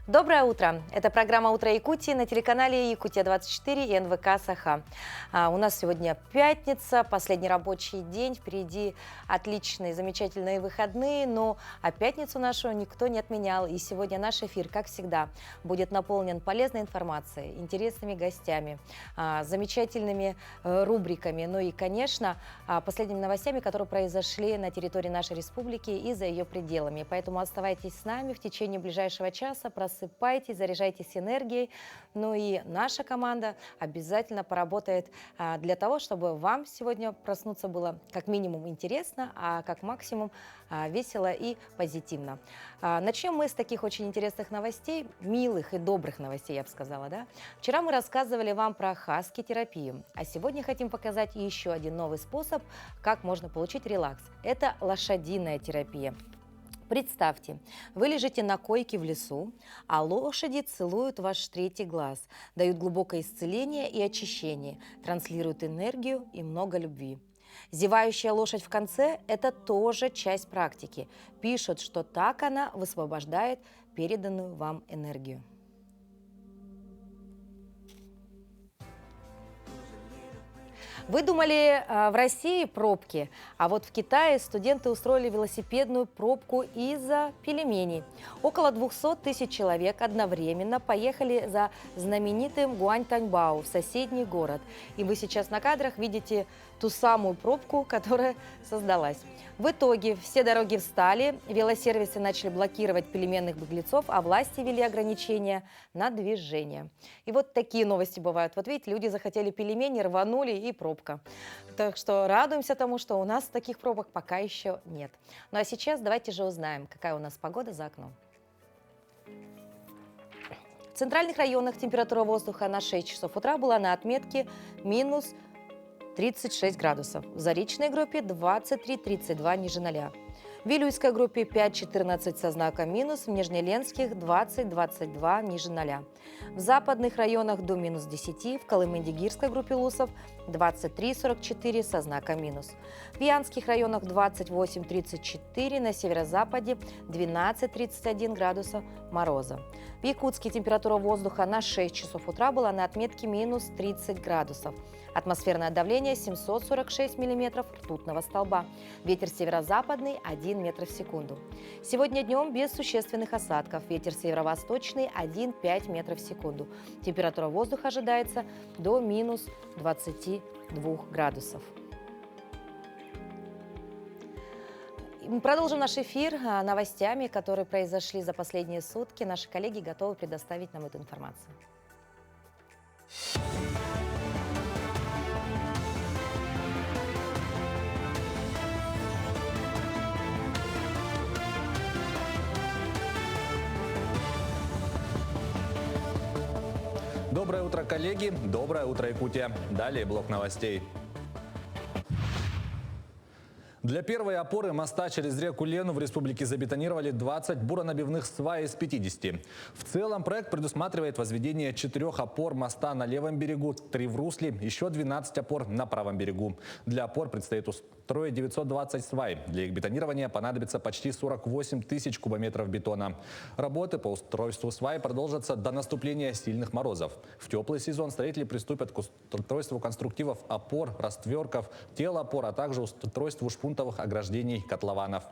Доброе утро! Это программа «Утро Якутии» на телеканале Якутия-24 и НВК Саха. У нас сегодня пятница, последний рабочий день, впереди отличные, замечательные выходные, но пятницу нашу никто не отменял. И сегодня наш эфир, как всегда, будет наполнен полезной информацией, интересными гостями, замечательными рубриками, ну и, конечно, последними новостями, которые произошли на территории нашей республики и за ее пределами. Поэтому оставайтесь с нами в течение ближайшего часа, просыпайтесь, заряжайтесь энергией. Ну и наша команда обязательно поработает для того, чтобы вам сегодня проснуться было как минимум интересно, а как максимум весело и позитивно. Начнем мы с таких очень интересных новостей, милых и добрых новостей, я бы сказала. Да? Вчера мы рассказывали вам про хаски-терапию, а сегодня хотим показать еще один новый способ, как можно получить релакс. Это лошадиная терапия. Представьте, вы лежите на койке в лесу, а лошади целуют ваш третий глаз, дают глубокое исцеление и очищение, транслируют энергию и много любви. Зевающая лошадь в конце – это тоже часть практики. Пишут, что так она высвобождает переданную вам энергию. Вы думали, в России пробки, а вот в Китае студенты устроили велосипедную пробку из-за пельменей. Около 200 тысяч человек одновременно поехали за знаменитым Гуаньтаньбао в соседний город. И вы сейчас на кадрах видите ту самую пробку, которая создалась. В итоге все дороги встали, велосервисы начали блокировать пельменных беглецов, а власти ввели ограничения на движение. И вот такие новости бывают. Вот видите, люди захотели пельмени, рванули и пробка. Так что радуемся тому, что у нас таких пробок пока еще нет. Ну а сейчас давайте же узнаем, какая у нас погода за окном. В центральных районах температура воздуха на 6 часов утра была на отметке минус 36 градусов. В Заречной группе 23-32 ниже 0. В Вилюйской группе 5-14 со знаком минус, в Нижнеленских 20-22 ниже 0. В западных районах до минус 10, в Колыме-Дигирской группе Лусов 23-44 со знаком минус. В Янских районах 28-34, на северо-западе 12-31 градуса мороза. В Якутске температура воздуха на 6 часов утра была на отметке минус 30 градусов. Атмосферное давление 746 миллиметров ртутного столба. Ветер северо-западный 1 метр в секунду. Сегодня днем без существенных осадков. Ветер северо-восточный 1,5 метров в секунду. Температура воздуха ожидается до минус 22 градусов. Мы продолжим наш эфир новостями, которые произошли за последние сутки. Наши коллеги готовы предоставить нам эту информацию. Доброе утро, коллеги! Доброе утро, Якутия! Далее блок новостей. Для первой опоры моста через реку Лену в республике забетонировали 20 буронабивных свай из 50. В целом проект предусматривает возведение 4 опор моста на левом берегу, 3 в русле, еще 12 опор на правом берегу. Для опор предстоит устроить 920 свай. Для их бетонирования понадобится почти 48 тысяч кубометров бетона. Работы по устройству свай продолжатся до наступления сильных морозов. В теплый сезон строители приступят к устройству конструктивов опор, растверков, тел опор, а также устройству шпунтов ограждений котлованов.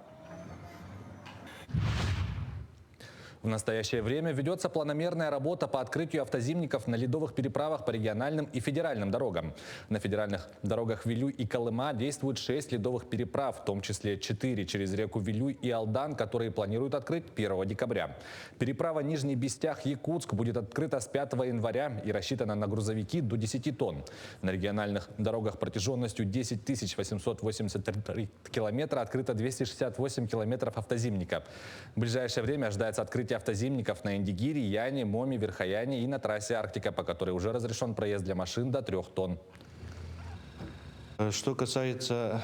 В настоящее время ведется планомерная работа по открытию автозимников на ледовых переправах по региональным и федеральным дорогам. На федеральных дорогах Вилюй и Колыма действуют 6 ледовых переправ, в том числе 4 через реку Вилюй и Алдан, которые планируют открыть 1 декабря. Переправа Нижний Бестях-Якутск будет открыта с 5 января и рассчитана на грузовики до 10 тонн. На региональных дорогах протяженностью 10 883 километра открыто 268 километров автозимника. В ближайшее время ожидается открытие автозимников на Индигире, Яне, Моме, Верхояне и на трассе Арктика, по которой уже разрешен проезд для машин до 3 тонн. Что касается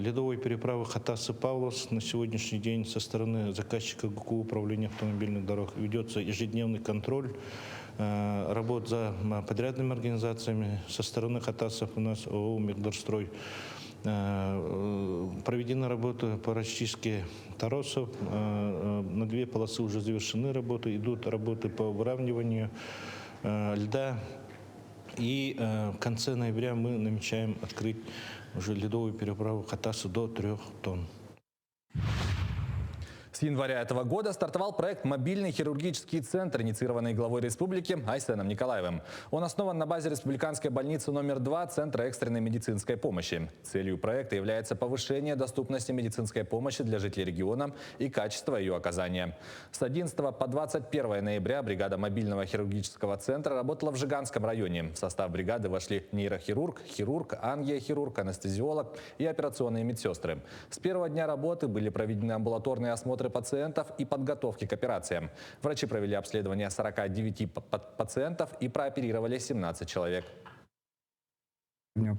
ледовой переправы Хатасы-Павловск, на сегодняшний день со стороны заказчика ГУКУ управления автомобильных дорог ведется ежедневный контроль работ за подрядными организациями. Со стороны Хатасов у нас ООО «Мигдорстрой». Проведена работа по расчистке торосов. На 2 полосы уже завершены работы. Идут работы по выравниванию льда. И в конце ноября мы намечаем открыть уже ледовую переправу Хатасу до 3 тонн. С января этого года стартовал проект «Мобильный хирургический центр», инициированный главой республики Айсеном Николаевым. Он основан на базе республиканской больницы номер 2 Центра экстренной медицинской помощи. Целью проекта является повышение доступности медицинской помощи для жителей региона и качества ее оказания. С 11 по 21 ноября бригада мобильного хирургического центра работала в Жиганском районе. В состав бригады вошли нейрохирург, хирург, ангиохирург, анестезиолог и операционные медсестры. С первого дня работы были проведены амбулаторные осмотры пациентов и подготовки к операциям. Врачи провели обследование 49 пациентов и прооперировали 17 человек.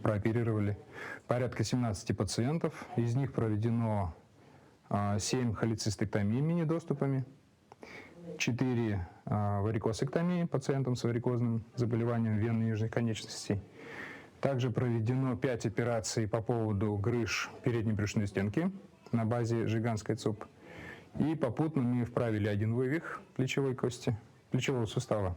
Прооперировали порядка 17 пациентов. Из них проведено 7 холецистектомий мини-доступами, 4 варикосэктомии пациентам с варикозным заболеванием вен нижних конечностей. Также проведено 5 операций по поводу грыж передней брюшной стенки на базе Жиганской ЦУП. И попутно мы вправили 1 вывих плечевой кости, плечевого сустава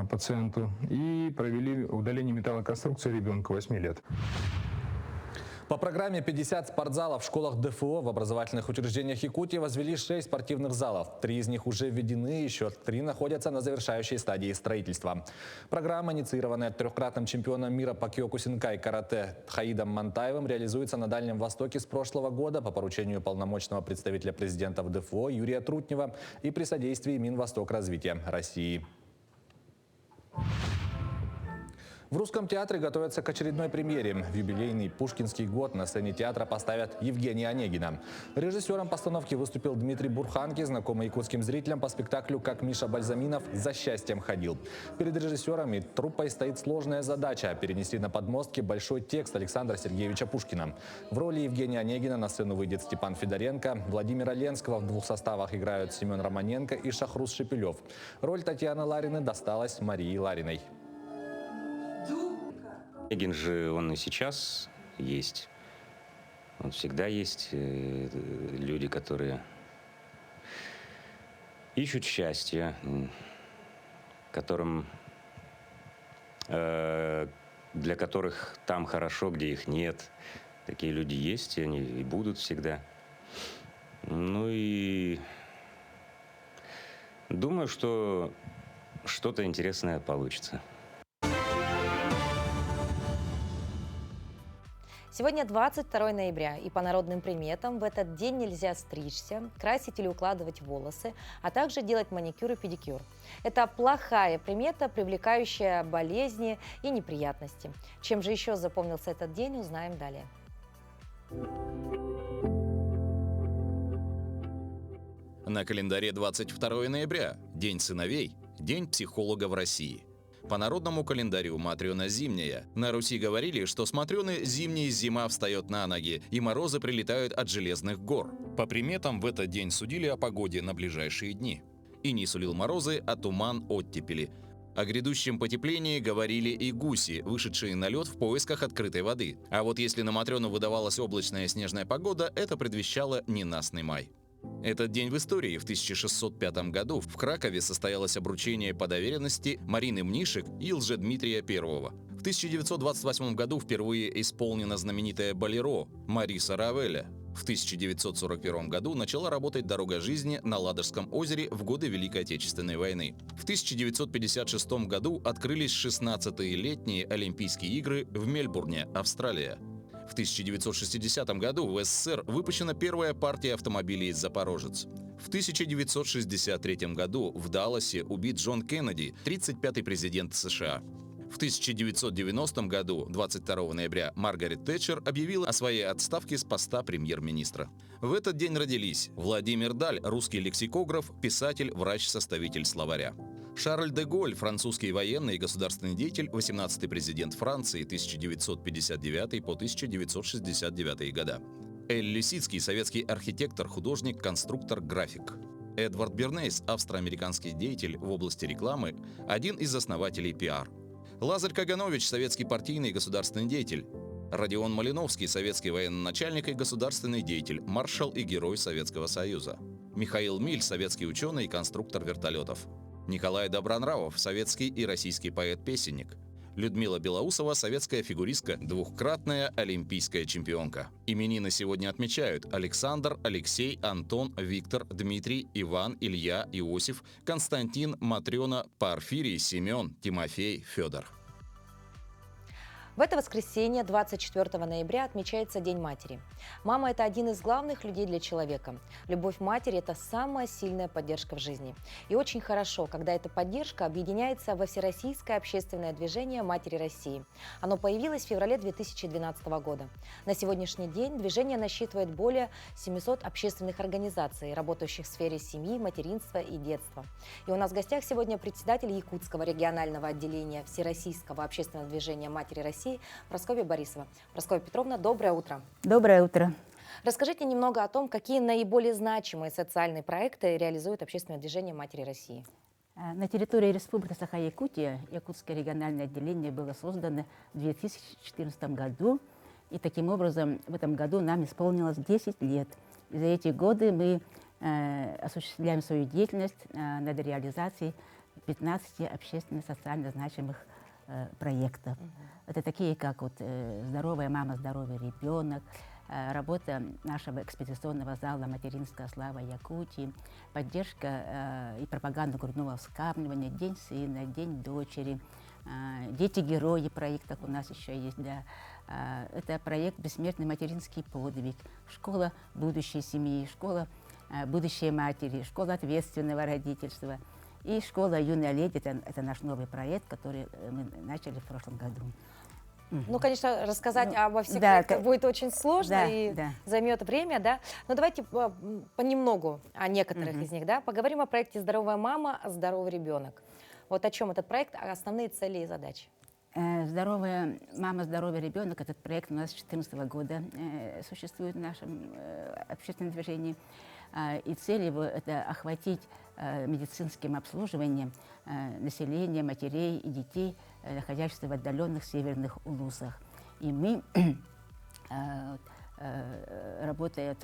пациенту и провели удаление металлоконструкции ребенка 8 лет. По программе 50 спортзалов в школах ДФО в образовательных учреждениях Якутии возвели 6 спортивных залов. 3 из них уже введены, еще 3 находятся на завершающей стадии строительства. Программа, инициированная 3-кратным чемпионом мира по киокусинкай карате Хаидом Мантаевым, реализуется на Дальнем Востоке с прошлого года по поручению полномочного представителя президента в ДФО Юрия Трутнева и при содействии Минвостокразвития России. В Русском театре готовятся к очередной премьере. В юбилейный Пушкинский год на сцене театра поставят Евгения Онегина. Режиссером постановки выступил Дмитрий Бурханки, знакомый якутским зрителям по спектаклю «Как Миша Бальзаминов за счастьем ходил». Перед режиссером и труппой стоит сложная задача – перенести на подмостки большой текст Александра Сергеевича Пушкина. В роли Евгения Онегина на сцену выйдет Степан Федоренко. Владимира Ленского в 2 составах играют Семен Романенко и Шахрус Шепелев. Роль Татьяны Лариной досталась Марии Лариной. Онегин же он и сейчас есть. Он всегда есть. Люди, которые ищут счастье, для которых там хорошо, где их нет. Такие люди есть, и они и будут всегда. Ну и думаю, что что-то интересное получится. Сегодня 22 ноября, и по народным приметам в этот день нельзя стричься, красить или укладывать волосы, а также делать маникюр и педикюр. Это плохая примета, привлекающая болезни и неприятности. Чем же еще запомнился этот день, узнаем далее. На календаре 22 ноября – День сыновей, День психолога в России. По народному календарю Матрёна зимняя. На Руси говорили, что с Матрёны зимняя зима встает на ноги, и морозы прилетают от железных гор. По приметам в этот день судили о погоде на ближайшие дни. И не сулил морозы, а туман оттепели. О грядущем потеплении говорили и гуси, вышедшие на лед в поисках открытой воды. А вот если на Матрёну выдавалась облачная снежная погода, это предвещало ненастный май. Этот день в истории. В 1605 году в Кракове состоялось обручение по доверенности Марины Мнишек и Лжедмитрия I. В 1928 году впервые исполнена знаменитая «Болеро» Мариса Равеля. В 1941 году начала работать «Дорога жизни» на Ладожском озере в годы Великой Отечественной войны. В 1956 году открылись 16-е летние Олимпийские игры в Мельбурне, Австралия. В 1960 году в СССР выпущена первая партия автомобилей «Запорожец». В 1963 году в Далласе убит Джон Кеннеди, 35-й президент США. В 1990 году, 22 ноября, Маргарет Тэтчер объявила о своей отставке с поста премьер-министра. В этот день родились Владимир Даль, русский лексикограф, писатель, врач-составитель словаря. Шарль де Голль, французский военный и государственный деятель, 18-й президент Франции 1959 по 1969 года. Эль Лисицкий, советский архитектор, художник, конструктор, график. Эдвард Бернейс, австро-американский деятель в области рекламы, один из основателей пиар. Лазарь Каганович, советский партийный и государственный деятель. Родион Малиновский, советский военачальник и государственный деятель, маршал и герой Советского Союза. Михаил Миль, советский ученый и конструктор вертолетов. Николай Добронравов, советский и российский поэт-песенник. Людмила Белоусова, советская фигуристка, двукратная олимпийская чемпионка. Именины сегодня отмечают Александр, Алексей, Антон, Виктор, Дмитрий, Иван, Илья, Иосиф, Константин, Матрена, Порфирий, Семен, Тимофей, Федор. В это воскресенье, 24 ноября, отмечается День матери. Мама – это один из главных людей для человека. Любовь матери – это самая сильная поддержка в жизни. И очень хорошо, когда эта поддержка объединяется во Всероссийское общественное движение «Матери России». Оно появилось в феврале 2012 года. На сегодняшний день движение насчитывает более 700 общественных организаций, работающих в сфере семьи, материнства и детства. И у нас в гостях сегодня председатель Якутского регионального отделения Всероссийского общественного движения «Матери России» Прасковья Борисова. Прасковья Петровна, доброе утро. Доброе утро. Расскажите немного о том, какие наиболее значимые социальные проекты реализует общественное движение «Матери России». На территории Республики Саха-Якутия Якутское региональное отделение было создано в 2014 году. И таким образом в этом году нам исполнилось 10 лет. И за эти годы мы осуществляем свою деятельность над реализацией 15 общественно-социально значимых проектов. Это такие, как вот «Здоровая мама, здоровый ребенок», работа нашего экспедиционного зала «Материнская слава Якутии», поддержка и пропаганда грудного вскармливания, День сына, День дочери, «Дети-герои» проектах у нас еще есть, да. Это проект «Бессмертный материнский подвиг», школа будущей семьи, школа будущей матери, школа ответственного родительства. И школа «Юная леди» – это наш новый проект, который мы начали в прошлом году. Ну, конечно, рассказать обо всех да, проектах будет очень сложно и да. займет время, да. Но давайте понемногу о некоторых из них, да. Поговорим о проекте «Здоровая мама, здоровый ребенок». Вот о чем этот проект, основные цели и задачи. «Здоровая мама, здоровый ребенок» – этот проект у нас с 2014 года существует в нашем общественном движении. И цель его – это охватить медицинским обслуживанием населения, матерей и детей, находящихся в отдаленных северных улусах. И мы, работая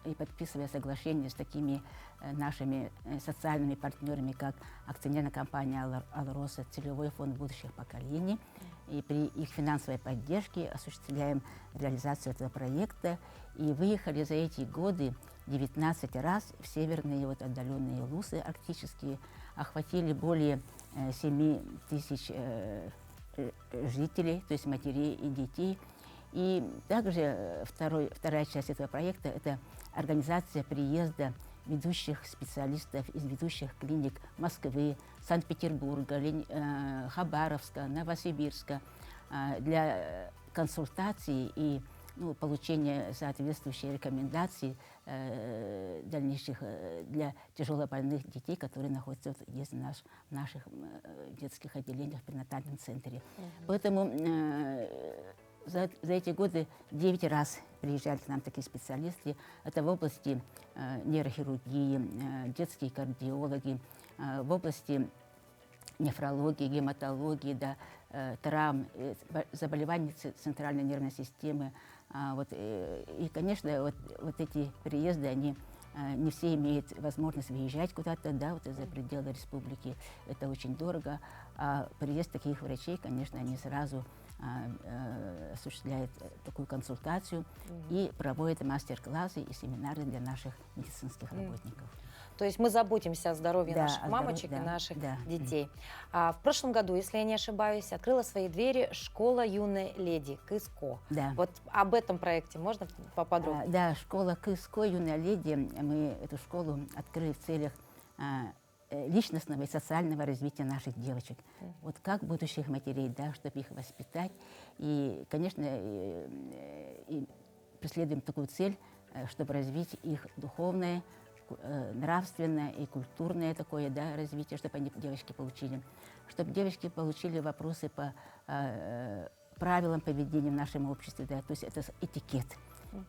и подписывая соглашения с такими нашими социальными партнерами, как акционерная компания «Алроса», целевой фонд будущих поколений, и при их финансовой поддержке осуществляем реализацию этого проекта. И выехали за эти годы 19 раз в северные вот отдаленные улусы арктические, охватили более 7 тысяч жителей, то есть матерей и детей. И также вторая часть этого проекта – это организация приезда ведущих специалистов из ведущих клиник Москвы, Санкт-Петербурга, Хабаровска, Новосибирска для консультаций и получения соответствующих рекомендаций дальнейших для тяжелобольных детей, которые находятся здесь в наших детских отделениях в перинатальном центре. Поэтому за эти годы 9 раз приезжали к нам такие специалисты. Это в области нейрохирургии, детские кардиологи, в области нефрологии, гематологии, да, травм, заболеваний центральной нервной системы. И, конечно, вот эти приезды, они не все имеют возможность выезжать куда-то, да, вот за пределы республики. Это очень дорого. А приезд таких врачей, конечно, они сразу осуществляют такую консультацию и проводят мастер-классы и семинары для наших медицинских работников. То есть мы заботимся о здоровье наших мамочек и да, наших да. детей. В прошлом году, если я не ошибаюсь, открыла свои двери школа «Юной леди» КСКО. Да. Вот об этом проекте можно поподробнее? Да, школа КСКО «Юная леди». Мы эту школу открыли в целях личностного и социального развития наших девочек. Вот как будущих матерей, да, чтобы их воспитать. И, конечно, и преследуем такую цель, чтобы развить их духовное, нравственное и культурное такое, да, развитие, чтобы они, девочки, получили. Чтобы девочки получили вопросы по правилам поведения в нашем обществе, да, то есть это этикет.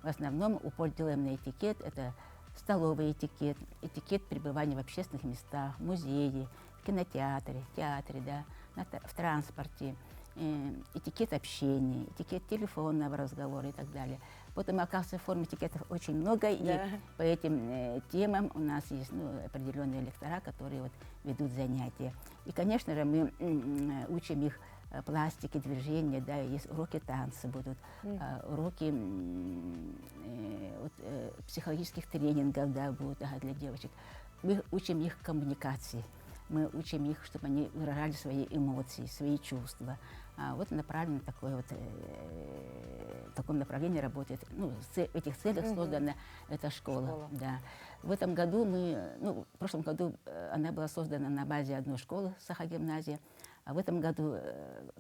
В основном упор делаем на этикет, это столовый этикет, этикет пребывания в общественных местах, в музее, в кинотеатре, театре, да, в транспорте. этикет общения, этикет телефонного разговора и так далее. Потом, оказывается, форм этикетов очень много, и по этим темам у нас есть определенные лектора, которые вот ведут занятия. И, конечно же, мы учим их пластике, движения, да, есть уроки танца будут, уроки психологических тренингов, да, будут для девочек. Мы учим их коммуникации, мы учим их, чтобы они выражали свои эмоции, свои чувства. Вот направлено такое вот, в таком направлении работает. Ну, в этих целях создана эта школа. Да. В этом году в прошлом году она была создана на базе одной школы, Саха-гимназия, а в этом году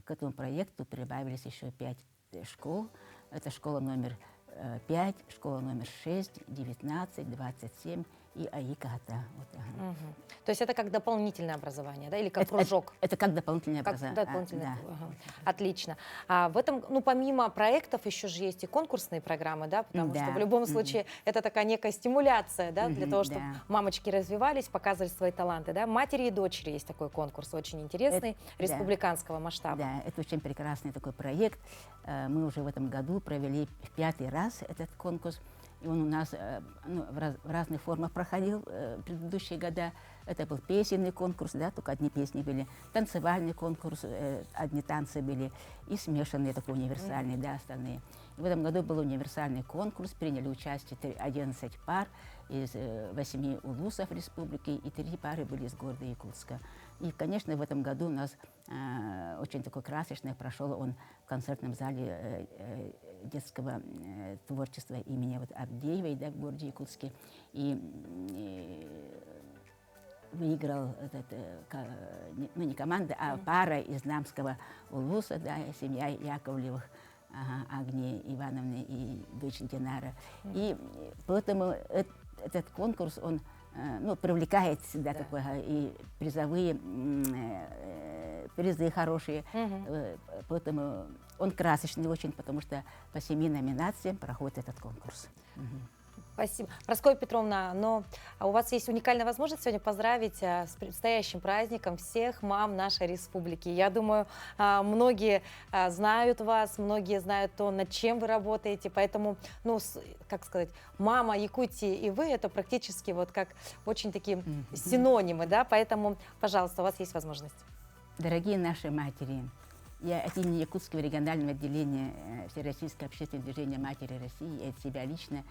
к этому проекту прибавились еще 5 школ. Это школа номер 5, школа номер 6, 19, 27 и АИКАТА. Вот, То есть это как дополнительное образование, да, или как кружок? Это как дополнительное Как образование. дополнительное. Да. Отлично. А в этом, помимо проектов, еще же есть и конкурсные программы, да, потому что в любом случае это такая некая стимуляция, да, для того, чтобы мамочки развивались, показывали свои таланты, да. Матери и дочери есть такой конкурс, очень интересный, республиканского масштаба. Да, это очень прекрасный такой проект. Мы уже в этом году провели в 5-й раз этот конкурс. И он у нас в разных формах проходил предыдущие года. Это был песенный конкурс, да, только одни песни были, танцевальный конкурс, одни танцы были, и смешанные, такой универсальные, да, остальные. И в этом году был универсальный конкурс, приняли участие 11 пар из 8 улусов республики, и 3 пары были из города Якутска. И, конечно, в этом году у нас очень такой красочный прошел он в концертном зале детского творчества имени Авдеевой, да, в городе Якутске. И выиграл не команда, а пара из Намского улуса, да, семья Яковлевых, Агнии Ивановны и дочь Динара. И поэтому этот конкурс, он привлекает всегда такое, и призовые призы хорошие. Поэтому он красочный очень, потому что по 7 номинациям проходит этот конкурс. Спасибо. Прасковья Петровна, но у вас есть уникальная возможность сегодня поздравить с предстоящим праздником всех мам нашей республики. Я думаю, многие знают вас, многие знают то, над чем вы работаете, поэтому, как сказать, мама Якутии и вы, это практически вот как очень такие синонимы, да, поэтому, пожалуйста, у вас есть возможность. Дорогие наши матери, я от имени Якутского регионального отделения Всероссийского общественного движения «Матери России» и от себя лично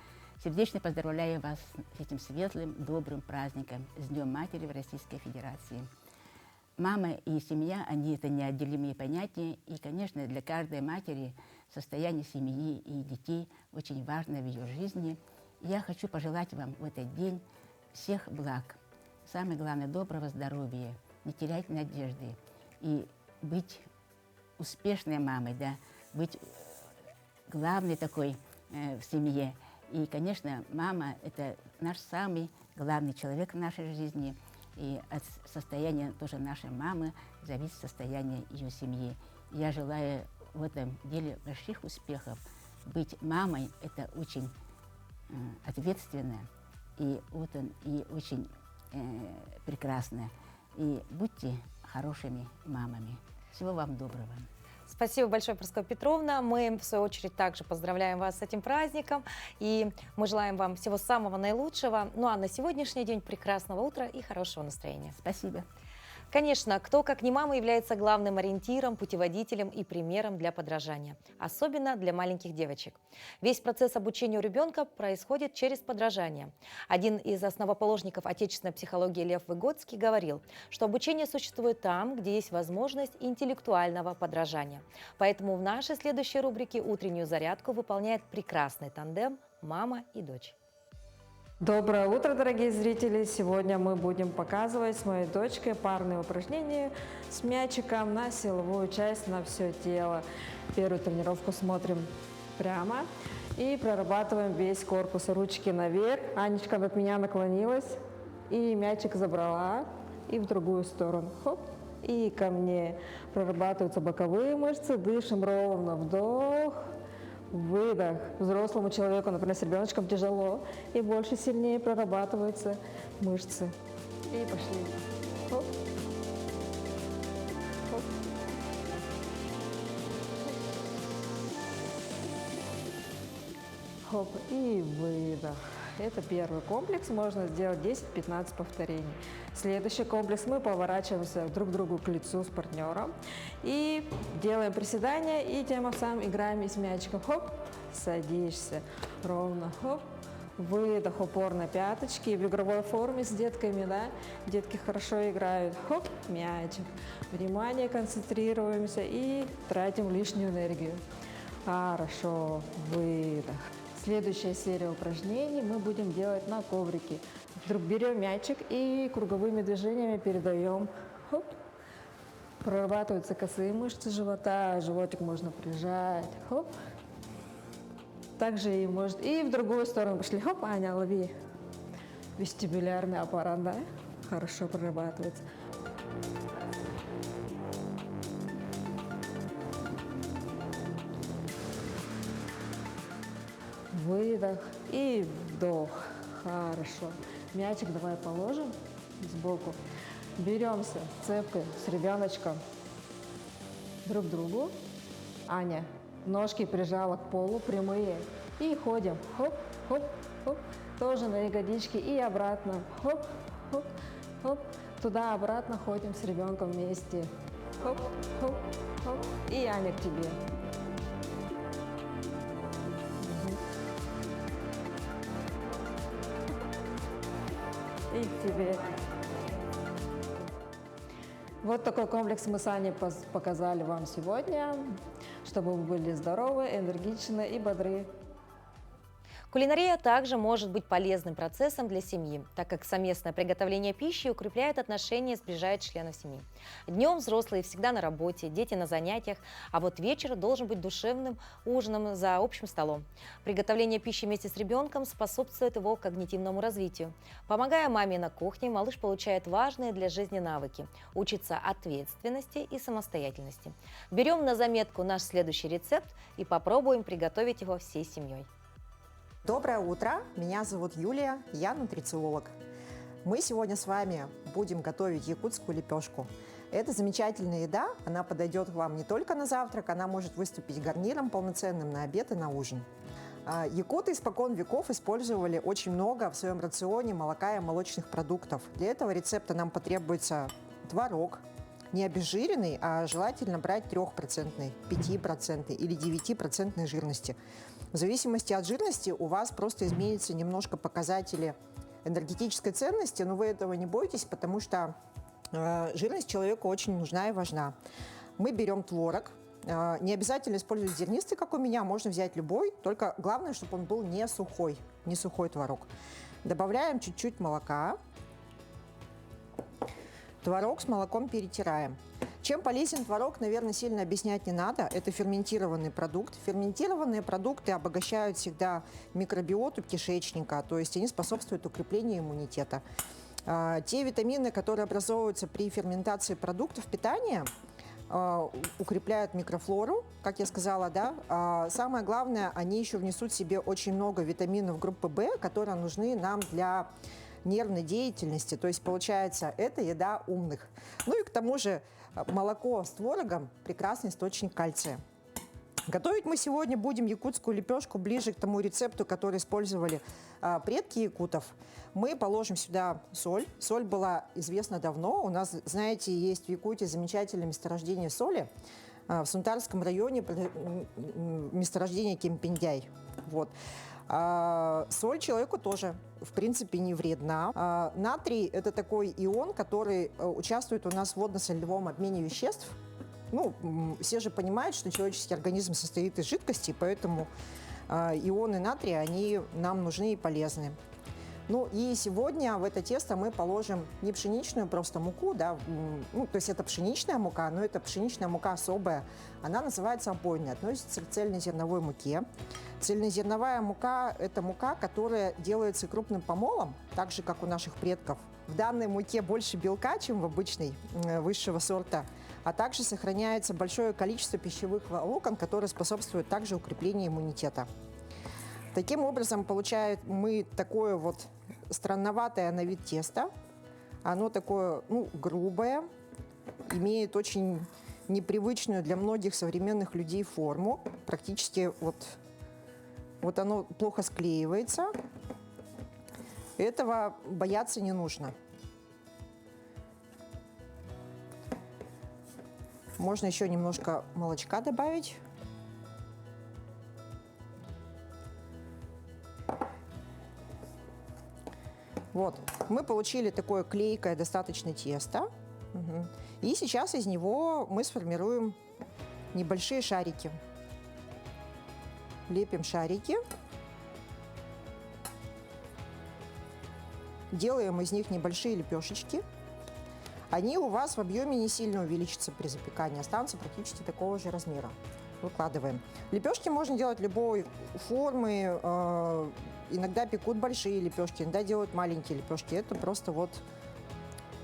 сердечно поздравляю вас с этим светлым, добрым праздником, с Днем Матери в Российской Федерации. Мама и семья, они это неотделимые понятия, и, конечно, для каждой матери состояние семьи и детей очень важно в ее жизни. Я хочу пожелать вам в этот день всех благ, самое главное, доброго здоровья, не терять надежды и быть успешной мамой, да, быть главной такой в семье. И, конечно, мама – это наш самый главный человек в нашей жизни. И от состояния тоже нашей мамы зависит состояние ее семьи. Я желаю в этом деле больших успехов. Быть мамой – это очень ответственно и очень прекрасно. И будьте хорошими мамами. Всего вам доброго. Спасибо большое, Прасковья Петровна. Мы, в свою очередь, также поздравляем вас с этим праздником. И мы желаем вам всего самого наилучшего. Ну а на сегодняшний день прекрасного утра и хорошего настроения. Спасибо. Конечно, кто, как не мама, является главным ориентиром, путеводителем и примером для подражания. Особенно для маленьких девочек. Весь процесс обучения у ребенка происходит через подражание. Один из основоположников отечественной психологии Лев Выгодский говорил, что обучение существует там, где есть возможность интеллектуального подражания. Поэтому в нашей следующей рубрике «Утреннюю зарядку» выполняет прекрасный тандем «Мама и дочь». Доброе утро, дорогие зрители! Сегодня мы будем показывать с моей дочкой парные упражнения с мячиком на силовую часть, на все тело. Первую тренировку смотрим прямо и прорабатываем весь корпус. Ручки наверх. Анечка от меня наклонилась и мячик забрала и в другую сторону. Хоп. И ко мне. Прорабатываются боковые мышцы. Дышим ровно. Вдох. Выдох. Взрослому человеку, например, с ребеночком тяжело, и больше сильнее прорабатываются мышцы. И пошли. Хоп. Хоп. хоп, и выдох. Это первый комплекс, можно сделать 10-15 повторений. Следующий комплекс мы поворачиваемся друг к другу к лицу с партнером и делаем приседания и тем самым играем с мячиком. Хоп, садишься ровно, хоп, выдох, упор на пяточки. В игровой форме с детками, да, детки хорошо играют. Хоп, мячик. Внимание, концентрируемся и тратим лишнюю энергию. Хорошо, выдох. Следующая серия упражнений мы будем делать на коврике. Вдруг берем мячик и круговыми движениями передаем. Хоп. Прорабатываются косые мышцы живота, животик можно прижать. Хоп. Также и может и в другую сторону пошли. Хоп, Аня, лови. Вестибулярный аппарат, да? Хорошо прорабатывается. Выдох и вдох. Хорошо. Мячик давай положим сбоку. Беремся цепкой с ребеночком друг к другу. Аня, ножки прижала к полу, прямые. И ходим. Хоп, хоп, хоп. Тоже на ягодички и обратно. Хоп, хоп, хоп. Туда-обратно ходим с ребенком вместе. Хоп, хоп, хоп. И Аня к тебе. И к тебе. Вот такой комплекс мы с Аней показали вам сегодня, чтобы вы были здоровы, энергичны и бодры. Кулинария также может быть полезным процессом для семьи, так как совместное приготовление пищи укрепляет отношения и сближает членов семьи. Днем взрослые всегда на работе, дети на занятиях, а вот вечер должен быть душевным ужином за общим столом. Приготовление пищи вместе с ребенком способствует его когнитивному развитию. Помогая маме на кухне, малыш получает важные для жизни навыки, учится ответственности и самостоятельности. Берем на заметку наш следующий рецепт и попробуем приготовить его всей семьей. Доброе утро, меня зовут Юлия, я нутрициолог. Мы сегодня с вами будем готовить якутскую лепешку. Это замечательная еда, она подойдет вам не только на завтрак, она может выступить гарниром полноценным на обед и на ужин. Якуты испокон веков использовали очень много в своем рационе молока и молочных продуктов. Для этого рецепта нам потребуется творог, не обезжиренный, а желательно брать 3%, 5% или 9% жирности. В зависимости от жирности у вас просто изменятся немножко показатели энергетической ценности, но вы этого не бойтесь, потому что жирность человеку очень нужна и важна. Мы берем творог. Не обязательно использовать зернистый, как у меня, можно взять любой, только главное, чтобы он был не сухой творог. Добавляем чуть-чуть молока. Творог с молоком перетираем. Чем полезен творог, наверное, сильно объяснять не надо. Это ферментированный продукт. Ферментированные продукты обогащают всегда микробиоту кишечника, то есть они способствуют укреплению иммунитета. Те витамины, которые образовываются при ферментации продуктов питания, укрепляют микрофлору, как я сказала, да. Самое главное, они еще внесут в себе очень много витаминов группы В, которые нужны нам для нервной деятельности. То есть, получается, это еда умных. Ну и к тому же молоко с творогом – прекрасный источник кальция. Готовить мы сегодня будем якутскую лепешку ближе к тому рецепту, который использовали предки якутов. Мы положим сюда соль. Соль была известна давно. У нас, знаете, есть в Якутии замечательное месторождение соли. В Сунтарском районе месторождение Кемпиндяй. Вот. Соль человеку тоже, в принципе, не вредна. Натрий – это такой ион, который участвует у нас в водно-солевом обмене веществ. Ну, все же понимают, что человеческий организм состоит из жидкости, поэтому ионы натрия, они нам нужны и полезны. Ну и сегодня в это тесто мы положим не пшеничную просто муку, да, ну, то есть это пшеничная мука, но это пшеничная мука особая. Она называется обойная, относится к цельнозерновой муке. Цельнозерновая мука – это мука, которая делается крупным помолом, так же, как у наших предков. В данной муке больше белка, чем в обычной высшего сорта, а также сохраняется большое количество пищевых волокон, которые способствуют также укреплению иммунитета. Таким образом, получаем мы такое вот странноватое на вид тесто. Оно такое, ну, грубое, имеет очень непривычную для многих современных людей форму. Практически вот вот оно плохо склеивается. Этого бояться не нужно. Можно еще немножко молочка добавить. Вот, мы получили такое клейкое достаточно тесто. Мгм. И сейчас из него мы сформируем небольшие шарики. Лепим шарики. Делаем из них небольшие лепешечки. Они у вас в объеме не сильно увеличатся при запекании, останутся практически такого же размера. Выкладываем. Лепешки можно делать любой формы. Иногда пекут большие лепешки, иногда делают маленькие лепешки. Это просто вот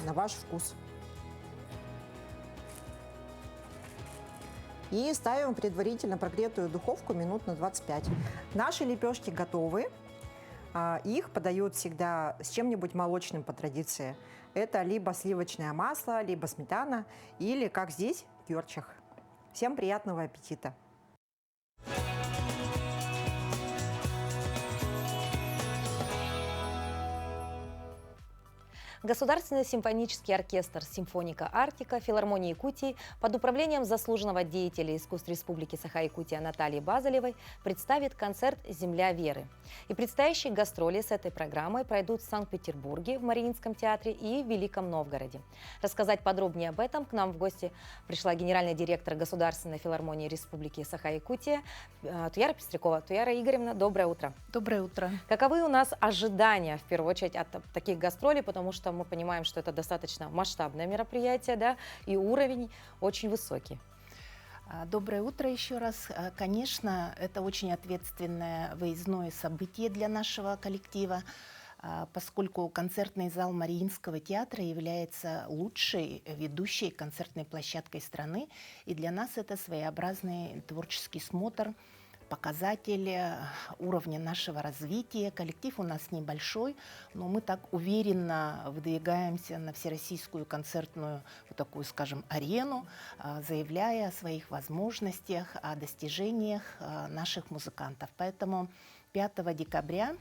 на ваш вкус. И ставим в предварительно прогретую духовку минут на 25. Наши лепешки готовы. Их подают всегда с чем-нибудь молочным по традиции. Это либо сливочное масло, либо сметана, или, как здесь, кёрчах. Всем приятного аппетита! Государственный симфонический оркестр «Симфоника Арктика» филармонии Якутии под управлением заслуженного деятеля искусств Республики Саха-Якутия Натальи Базалевой представит концерт «Земля веры». И предстоящие гастроли с этой программой пройдут в Санкт-Петербурге, в Мариинском театре и в Великом Новгороде. Рассказать подробнее об этом к нам в гости пришла генеральный директор Государственной филармонии Республики Саха-Якутия Туяра Пестрякова. Туяра Игоревна, доброе утро. Доброе утро. Каковы у нас ожидания, в первую очередь, от таких гастролей, потому что мы понимаем, что это достаточно масштабное мероприятие, да, и уровень очень высокий. Доброе утро еще раз. Конечно, это очень ответственное выездное событие для нашего коллектива, поскольку концертный зал Мариинского театра является лучшей ведущей концертной площадкой страны, и для нас это своеобразный творческий смотр, показатель уровня нашего развития. Коллектив у нас небольшой, но мы так уверенно выдвигаемся на всероссийскую концертную, вот такую, скажем, арену, заявляя о своих возможностях, о достижениях наших музыкантов. Поэтому 5 декабря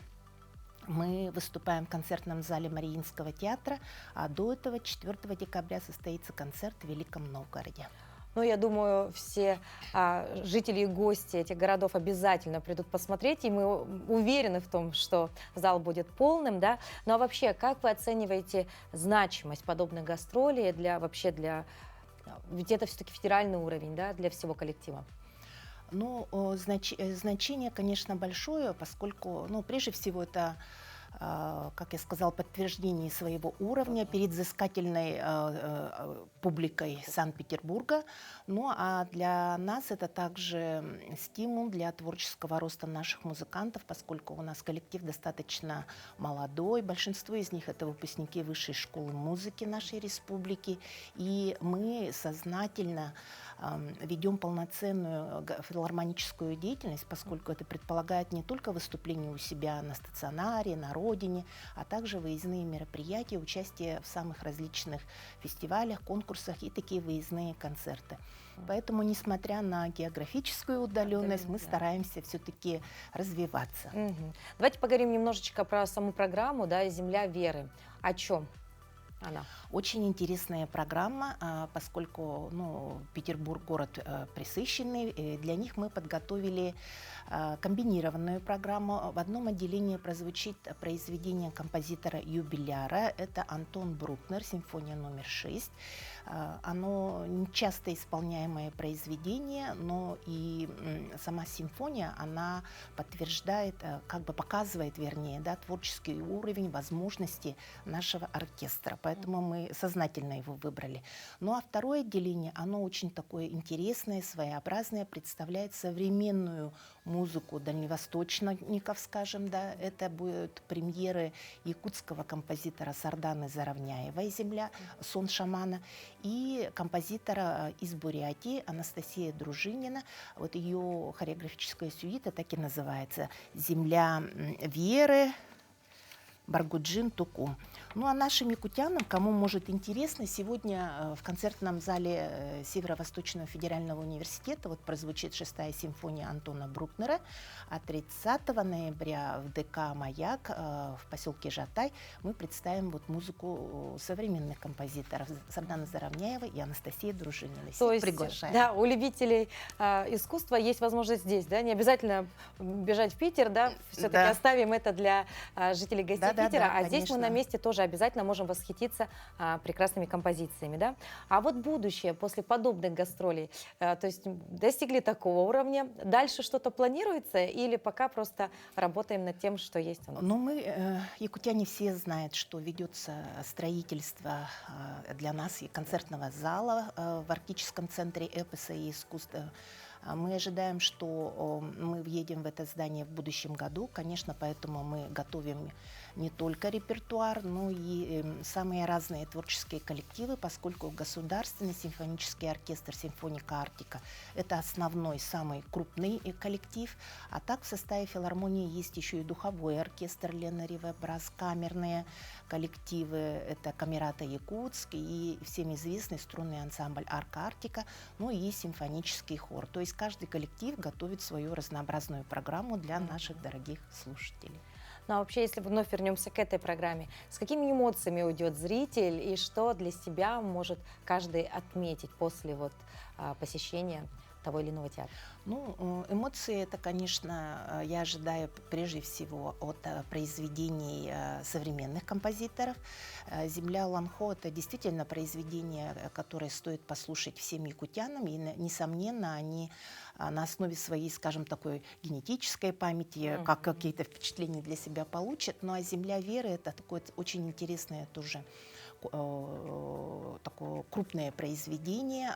мы выступаем в концертном зале Мариинского театра, а до этого 4 декабря состоится концерт в Великом Новгороде. Ну, я думаю, все жители и гости этих городов обязательно придут посмотреть, и мы уверены в том, что зал будет полным, да. Ну, а вообще, как вы оцениваете значимость подобных гастролей ведь это все-таки федеральный уровень, да, для всего коллектива? Ну, значение, конечно, большое, поскольку, ну, прежде всего, это, как я сказала, подтверждение своего уровня перед взыскательной публикой Санкт-Петербурга. Ну а для нас это также стимул для творческого роста наших музыкантов, поскольку у нас коллектив достаточно молодой. Большинство из них это выпускники Высшей школы музыки нашей республики. И мы сознательно ведем полноценную филармоническую деятельность, поскольку это предполагает не только выступление у себя на стационаре, на родине, а также выездные мероприятия, участие в самых различных фестивалях, конкурсах и такие выездные концерты. Поэтому, несмотря на географическую удаленность, мы стараемся все-таки развиваться. Давайте поговорим немножечко про саму программу, да, «Земля веры». О чем она? Очень интересная программа, поскольку, ну, Петербург город пресыщенный. Для них мы подготовили комбинированную программу. В одном отделении прозвучит произведение композитора-юбиляра. Это Антон Брукнер, симфония номер 6. Оно не часто исполняемое произведение, но и сама симфония, она подтверждает, как бы показывает, вернее, да, творческий уровень, возможности нашего оркестра. Поэтому мы сознательно его выбрали. Ну а второе отделение, оно очень такое интересное, своеобразное, представляет современную музыку дальневосточников, скажем, да. Это будут премьеры якутского композитора Сарданы Заровняевой «Земля», «Сон шамана», и композитора из Бурятии Анастасия Дружинина. Вот ее хореографическая сюита так и называется «Земля веры». Баргуджин Тукум. Ну а нашим якутянам, кому может интересно, сегодня в концертном зале Северо-Восточного федерального университета вот прозвучит 6-я симфония Антона Брукнера, а 30 ноября в ДК «Маяк» в поселке Жатай мы представим вот музыку современных композиторов Сардана Заровняева и Анастасии Дружининой. То есть, приглашаем. да, у любителей искусства есть возможность здесь, да, не обязательно бежать в Питер, да, все-таки Да. оставим это для жителей гостей Да, Питера, а конечно. здесь мы на месте тоже обязательно можем восхититься прекрасными композициями, да. А вот будущее после подобных гастролей, то есть достигли такого уровня, дальше что-то планируется или пока просто работаем над тем, что есть у нас? Ну, мы, якутяне, все знают, что ведется строительство для нас и концертного зала в Арктическом центре эпоса и искусства. Мы ожидаем, что мы въедем в это здание в будущем году. Конечно, поэтому мы готовим не только репертуар, но и самые разные творческие коллективы, поскольку Государственный симфонический оркестр «Симфоника Арктика» — это основной, самый крупный коллектив. А так в составе филармонии есть еще и духовой оркестр Лена Ривебрас, камерные коллективы, это Камерата Якутск и всем известный струнный ансамбль «Арка Арктика», ну и симфонический хор. То есть каждый коллектив готовит свою разнообразную программу для наших дорогих слушателей. Ну а вообще, если вновь вернемся к этой программе, с какими эмоциями уйдет зритель и что для себя может каждый отметить после вот посещения того или иного театра? Ну, эмоции это, конечно, я ожидаю прежде всего от произведений современных композиторов. «Земля Ланхо» — это действительно произведение, которое стоит послушать всем якутянам, и, несомненно, они на основе своей, скажем, такой генетической памяти, как какие-то впечатления для себя получат. Ну а «Земля Веры» — это такое очень интересное тоже такое крупное произведение.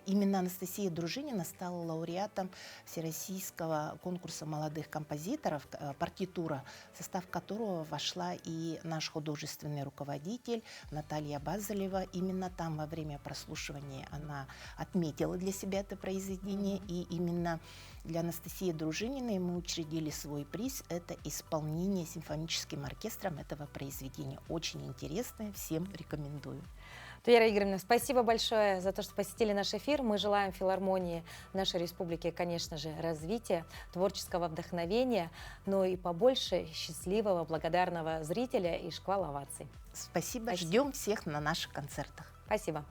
Именно Анастасия Дружинина стала лауреатом Всероссийского конкурса молодых композиторов, партитура, в состав которого вошла и наш художественный руководитель Наталья Базалева. Именно там во время прослушивания она отметила для себя это произведение, и именно для Анастасии Дружининой мы учредили свой приз. Это исполнение симфоническим оркестром этого произведения. Очень интересное, всем рекомендую. Вера Игоревна, спасибо большое за то, что посетили наш эфир. Мы желаем филармонии нашей республики, конечно же, развития, творческого вдохновения, но и побольше счастливого, благодарного зрителя и шквал оваций. Спасибо. Ждем всех на наших концертах. Спасибо.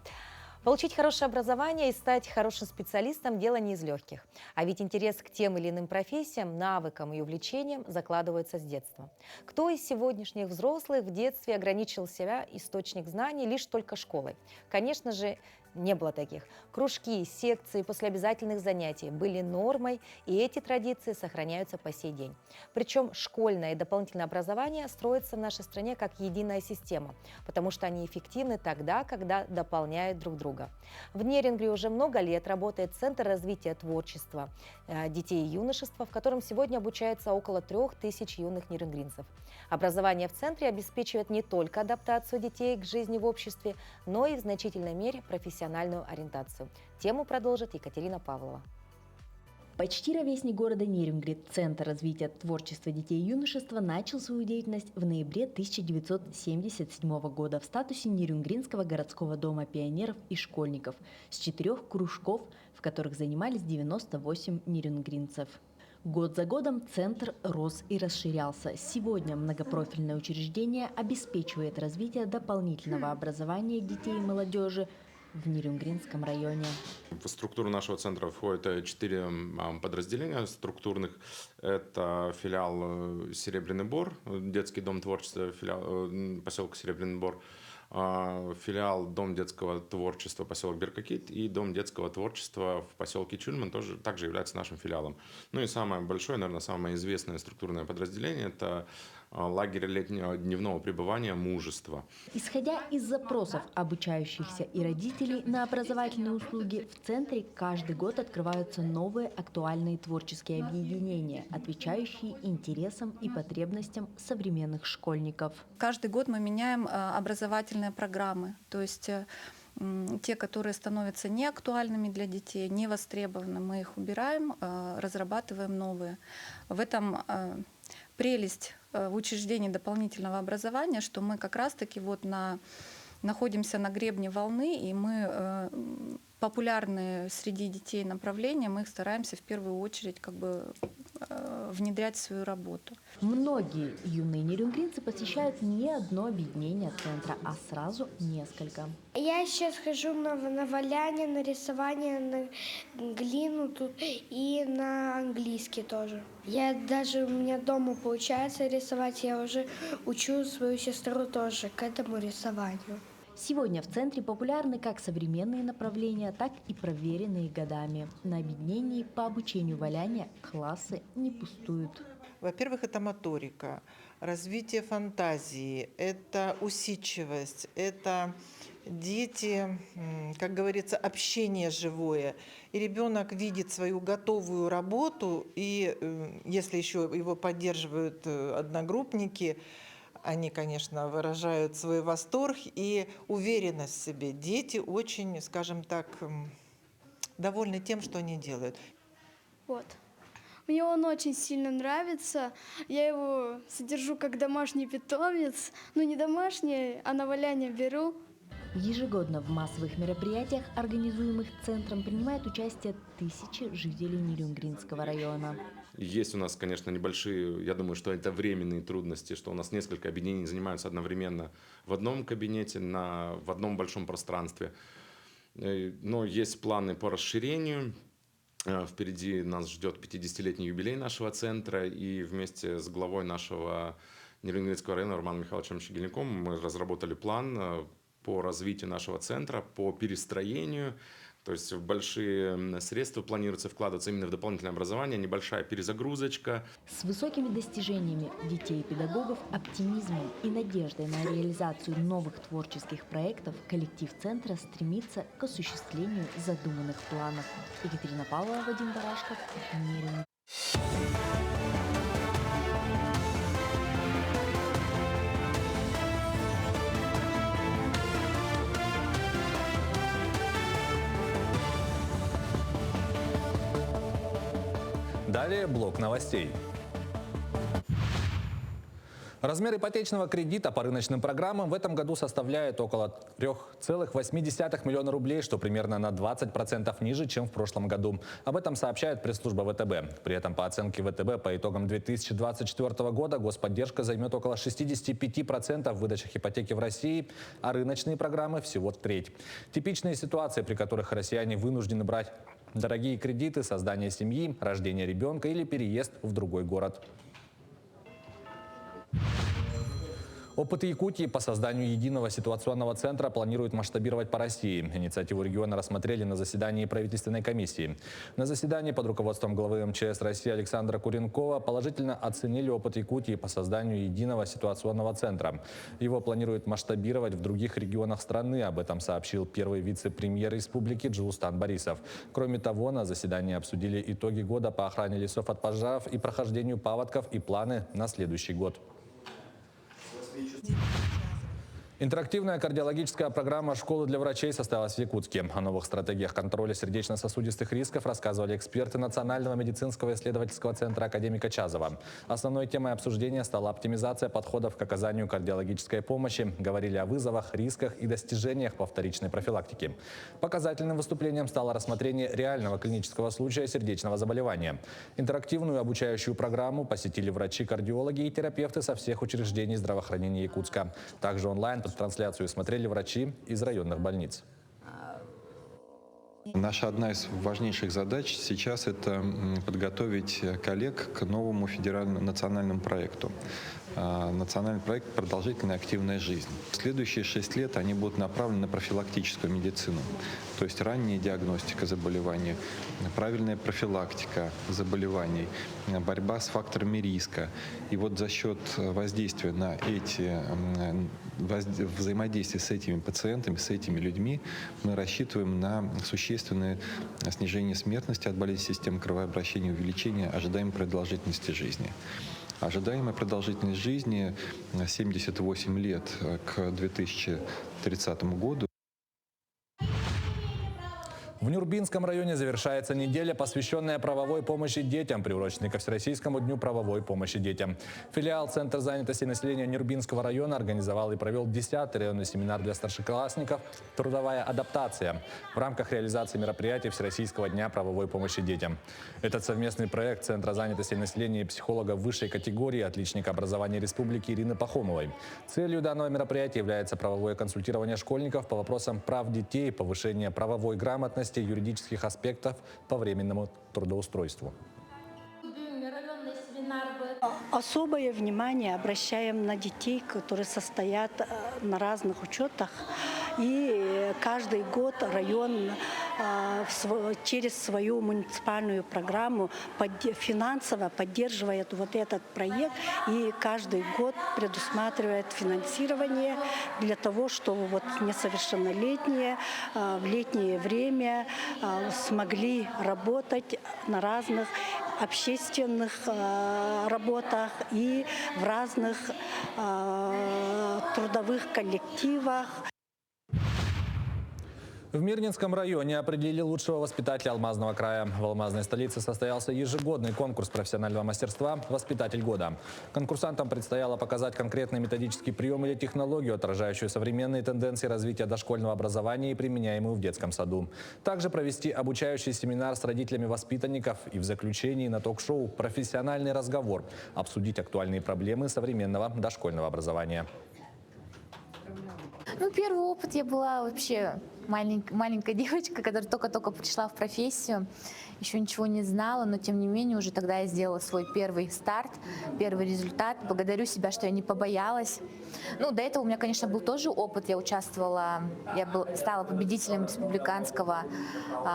Получить хорошее образование и стать хорошим специалистом – дело не из легких. А ведь интерес к тем или иным профессиям, навыкам и увлечениям закладывается с детства. Кто из сегодняшних взрослых в детстве ограничил себя источник знаний лишь только школой? Конечно же, не было таких. Кружки, секции после обязательных занятий были нормой, и эти традиции сохраняются по сей день. Причем школьное и дополнительное образование строится в нашей стране как единая система, потому что они эффективны тогда, когда дополняют друг друга. В Нерингре уже много лет работает Центр развития творчества детей и юношества, в котором сегодня обучается около 3000 юных нерингринцев. Образование в центре обеспечивает не только адаптацию детей к жизни в обществе, но и в значительной мере профессиональную ориентацию. Тему продолжит Екатерина Павлова. Почти ровесник города Нерингрид, Центр развития творчества детей и юношества, начал свою деятельность в ноябре 1977 года в статусе Нерингринского городского дома пионеров и школьников с 4 кружков, в которых занимались 98 нерингринцев. Год за годом центр рос и расширялся. Сегодня многопрофильное учреждение обеспечивает развитие дополнительного образования детей и молодежи в Нерингринском районе. В структуру нашего центра входит 4 подразделения структурных. Это филиал «Серебряный Бор», детский дом творчества, поселок Серебряный Бор, филиал Дом детского творчества, поселок Беркакит, и Дом детского творчества в поселке Чульман также является нашим филиалом. Ну и самое большое, наверное, самое известное структурное подразделение – это лагерь летнего дневного пребывания «Мужество». Исходя из запросов обучающихся и родителей на образовательные услуги, в центре каждый год открываются новые актуальные творческие объединения, отвечающие интересам и потребностям современных школьников. Каждый год мы меняем образовательные программы, то есть те, которые становятся неактуальными для детей, не востребованы, мы их убираем, разрабатываем новые. В этом прелесть в учреждении дополнительного образования, что мы как раз-таки вот находимся на гребне волны, и мы популярные среди детей направления, мы их стараемся в первую очередь как бы внедрять в свою работу. Многие юные нерюнгринцы посещают не одно объединение центра, а сразу несколько. Я сейчас хожу на валяние, на рисование, на глину тут и на английский тоже. У меня дома получается рисовать, я уже учу свою сестру тоже к этому рисованию. Сегодня в центре популярны как современные направления, так и проверенные годами. На объединении по обучению валяния классы не пустуют. Во-первых, это моторика, развитие фантазии, это усидчивость, это дети, как говорится, общение живое. И ребенок видит свою готовую работу, и если еще его поддерживают одногруппники, они, конечно, выражают свой восторг и уверенность в себе. Дети очень, скажем так, довольны тем, что они делают. Вот. Мне он очень сильно нравится. Я его содержу как домашний питомец. Ну, не домашний, а на валяние беру. Ежегодно в массовых мероприятиях, организуемых центром, принимают участие тысячи жителей Нерюнгринского района. Есть у нас, конечно, небольшие, я думаю, что это временные трудности, что у нас несколько объединений занимаются одновременно в одном кабинете, в одном большом пространстве. Но есть планы по расширению. Впереди нас ждет 50-летний юбилей нашего центра, и вместе с главой нашего Нерюнгринского района Романом Михайловичем Щегельником мы разработали план по развитию нашего центра, по перестроению. То есть большие средства планируется вкладываться именно в дополнительное образование, небольшая перезагрузочка. С высокими достижениями детей и педагогов, оптимизмом и надеждой на реализацию новых творческих проектов коллектив центра стремится к осуществлению задуманных планов. Екатерина Павлова, Вадим Барашков, Нерюнгрин. Далее блок новостей. Размер ипотечного кредита по рыночным программам в этом году составляет около 3,8 миллиона рублей, что примерно на 20% ниже, чем в прошлом году. Об этом сообщает пресс-служба ВТБ. При этом по оценке ВТБ по итогам 2024 года господдержка займет около 65% в выдачах ипотеки в России, а рыночные программы всего треть. Типичные ситуации, при которых россияне вынуждены брать дорогие кредиты, создание семьи, рождение ребенка или переезд в другой город. Опыт Якутии по созданию единого ситуационного центра планируют масштабировать по России. Инициативу региона рассмотрели на заседании правительственной комиссии. На заседании под руководством главы МЧС России Александра Куренкова положительно оценили опыт Якутии по созданию единого ситуационного центра. Его планируют масштабировать в других регионах страны. Об этом сообщил первый вице-премьер республики Джулстан Борисов. Кроме того, на заседании обсудили итоги года по охране лесов от пожаров и прохождению паводков и планы на следующий год. Интерактивная кардиологическая программа школы для врачей состоялась в Якутске. О новых стратегиях контроля сердечно-сосудистых рисков рассказывали эксперты Национального медицинского исследовательского центра академика Чазова. Основной темой обсуждения стала оптимизация подходов к оказанию кардиологической помощи. Говорили о вызовах, рисках и достижениях по вторичной профилактике. Показательным выступлением стало рассмотрение реального клинического случая сердечного заболевания. Интерактивную обучающую программу посетили врачи-кардиологи и терапевты со всех учреждений здравоохранения Якутска. Также онлайн трансляцию смотрели врачи из районных больниц. Наша одна из важнейших задач сейчас – это подготовить коллег к новому федеральному национальному проекту. Национальный проект «Продолжительная активная жизнь». В следующие 6 лет они будут направлены на профилактическую медицину, то есть ранняя диагностика заболеваний, правильная профилактика заболеваний, борьба с факторами риска. И вот за счет воздействия на взаимодействия с этими пациентами, с этими людьми, мы рассчитываем на существенное снижение смертности от болезней системы кровообращения, увеличение ожидаемой продолжительности жизни. Ожидаемая продолжительность жизни 78 лет к 2030 году. В Нюрбинском районе завершается неделя, посвященная правовой помощи детям, приуроченной ко Всероссийскому дню правовой помощи детям. Филиал Центра занятости населения Нюрбинского района организовал и провел 10-й районный семинар для старшеклассников «Трудовая адаптация» в рамках реализации мероприятий Всероссийского дня правовой помощи детям. Этот совместный проект Центра занятости населения и психолога высшей категории, отличника образования республики Ирины Пахомовой. Целью данного мероприятия является правовое консультирование школьников по вопросам прав детей, повышение правовой грамотности, юридических аспектов по временному трудоустройству. Особое внимание обращаем на детей, которые состоят на разных учетах. И каждый год район через свою муниципальную программу финансово поддерживает вот этот проект. И каждый год предусматривает финансирование для того, чтобы вот несовершеннолетние в летнее время смогли работать на разных общественных работах и в разных трудовых коллективах. В Мирнинском районе определили лучшего воспитателя Алмазного края. В алмазной столице состоялся ежегодный конкурс профессионального мастерства «Воспитатель года». Конкурсантам предстояло показать конкретные методические приемы или технологию, отражающую современные тенденции развития дошкольного образования и применяемую в детском саду. Также провести обучающий семинар с родителями воспитанников и в заключении на ток-шоу «Профессиональный разговор» обсудить актуальные проблемы современного дошкольного образования. Ну, первый опыт, я была вообще маленькая девочка, которая только-только пришла в профессию, еще ничего не знала, но тем не менее уже тогда я сделала свой первый старт, первый результат. Благодарю себя, что я не побоялась. Ну, до этого у меня, конечно, был тоже опыт. Я участвовала, стала победителем республиканского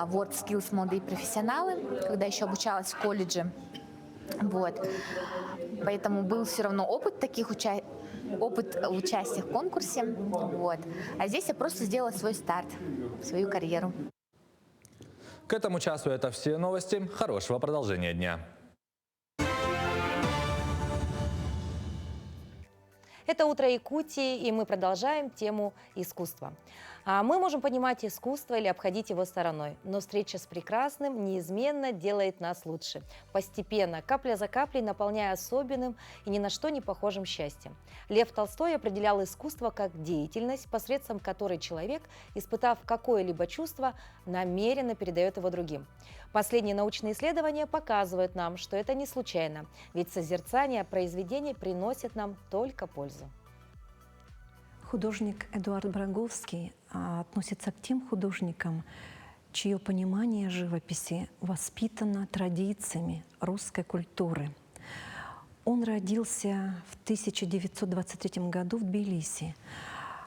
World Skills «Молодые профессионалы», когда еще обучалась в колледже. Вот. Поэтому был все равно опыт участия в конкурсе. Вот. А здесь я просто сделала свой старт, свою карьеру. К этому часу это все новости. Хорошего продолжения дня. Это «Утро Якутии», и мы продолжаем тему искусства. Мы можем понимать искусство или обходить его стороной, но встреча с прекрасным неизменно делает нас лучше, постепенно, капля за каплей, наполняя особенным и ни на что не похожим счастьем. Лев Толстой определял искусство как деятельность, посредством которой человек, испытав какое-либо чувство, намеренно передает его другим. Последние научные исследования показывают нам, что это не случайно, ведь созерцание произведений приносит нам только пользу. Художник Эдуард Браговский относится к тем художникам, чье понимание живописи воспитано традициями русской культуры. Он родился в 1923 году в Тбилиси,